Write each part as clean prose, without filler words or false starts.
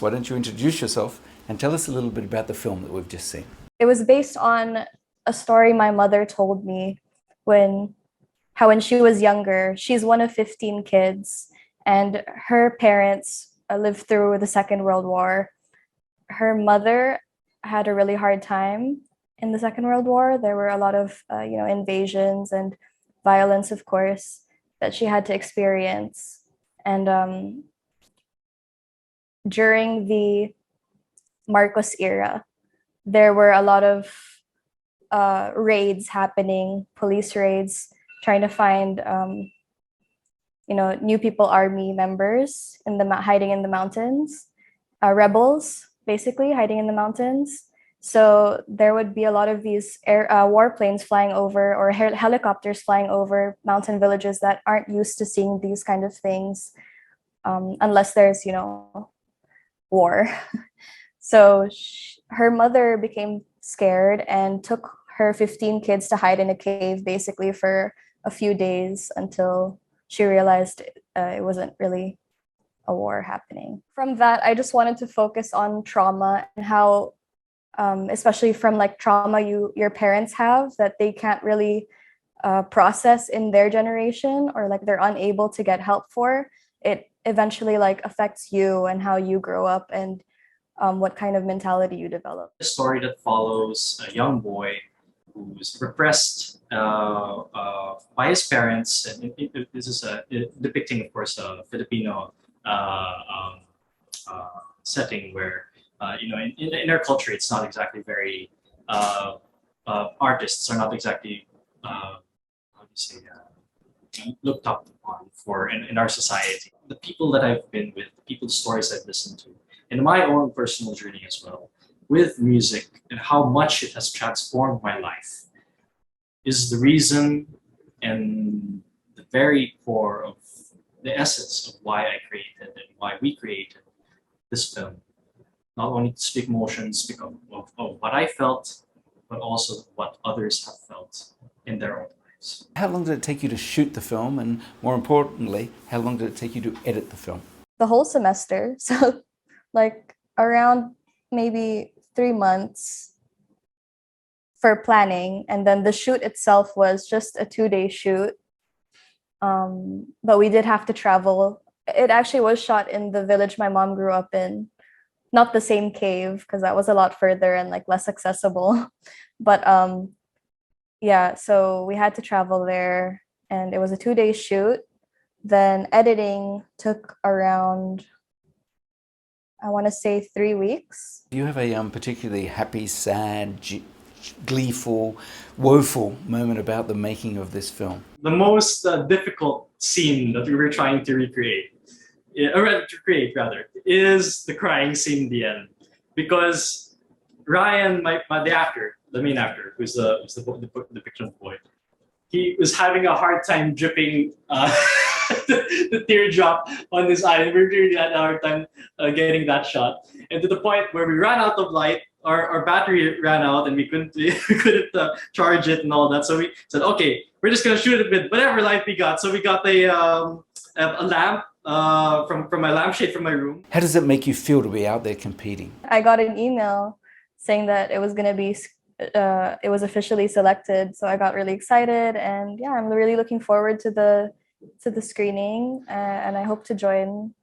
Why don't you introduce yourself and tell us a little bit about the film that we've just seen? It was based on a story my mother told me when when she was younger. She's one of 15 kids, and her parents lived through the Second World War. Her mother had a really hard time in the Second World War. There were a lot of invasions and violence, of course, that she had to experience. And during the Marcos era, there were a lot of raids happening, police raids, trying to find new people, army members in the hiding in the mountains, rebels basically hiding in the mountains. So there would be a lot of these warplanes flying over, or helicopters flying over mountain villages that aren't used to seeing these kind of things, unless there's war. So her mother became scared and took her 15 kids to hide in a cave basically for a few days until she realized it wasn't really a war happening. From that, I just wanted to focus on trauma and how, especially from like trauma your parents have that they can't really process in their generation, or like they're unable to get help for. It eventually like affects you and how you grow up, and what kind of mentality you develop. A story that follows a young boy who's repressed by his parents. And this is depicting, of course, a Filipino setting where, in our culture, it's not exactly very, artists are not exactly, how do you say, looked up upon for in our society. The people that I've been with, the people's stories I've listened to, and my own personal journey as well, with music and how much it has transformed my life, is the reason and the very core of the essence of why I created and why we created this film. Not only to speak emotions, speak of what I felt, but also what others have felt in their own lives. How long did it take you to shoot the film, and more importantly, how long did it take you to edit the film? The whole semester. So like around maybe 3 months for planning, and then the shoot itself was just a 2-day shoot. But we did have to travel. It actually was shot in the village my mom grew up in, not the same cave because that was a lot further and like less accessible. But yeah, so we had to travel there, and it was a 2-day shoot. Then editing took around, I want to say, 3 weeks. Do you have a particularly happy, sad, gleeful, woeful moment about the making of this film? The most difficult scene that we were trying to recreate, is the crying scene in the end. Because Ryan, the main actor, who's the fictional boy, he was having a hard time dripping the teardrop on his eye, and we really had a hard time getting that shot. And to the point where we ran out of light, our battery ran out, and we couldn't charge it and all that. So we said, okay, we're just gonna shoot it with whatever light we got. So we got a lamp from my lampshade from my room. How does it make you feel to be out there competing? I got an email saying that it was gonna be it was officially selected, so I got really excited, and yeah, I'm really looking forward to the screening, and I hope to join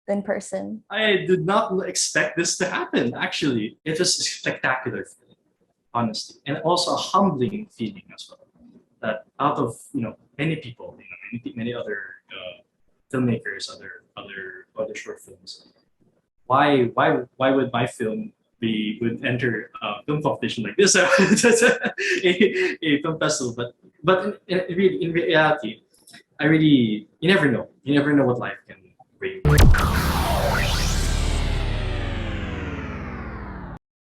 in person. I did not expect this to happen. Actually, it was a spectacular feeling, honestly, and also a humbling feeling as well. That out of many people, many other filmmakers, other short films, why would my film would enter a film competition like this, a film festival? But in reality, you never know what life can bring.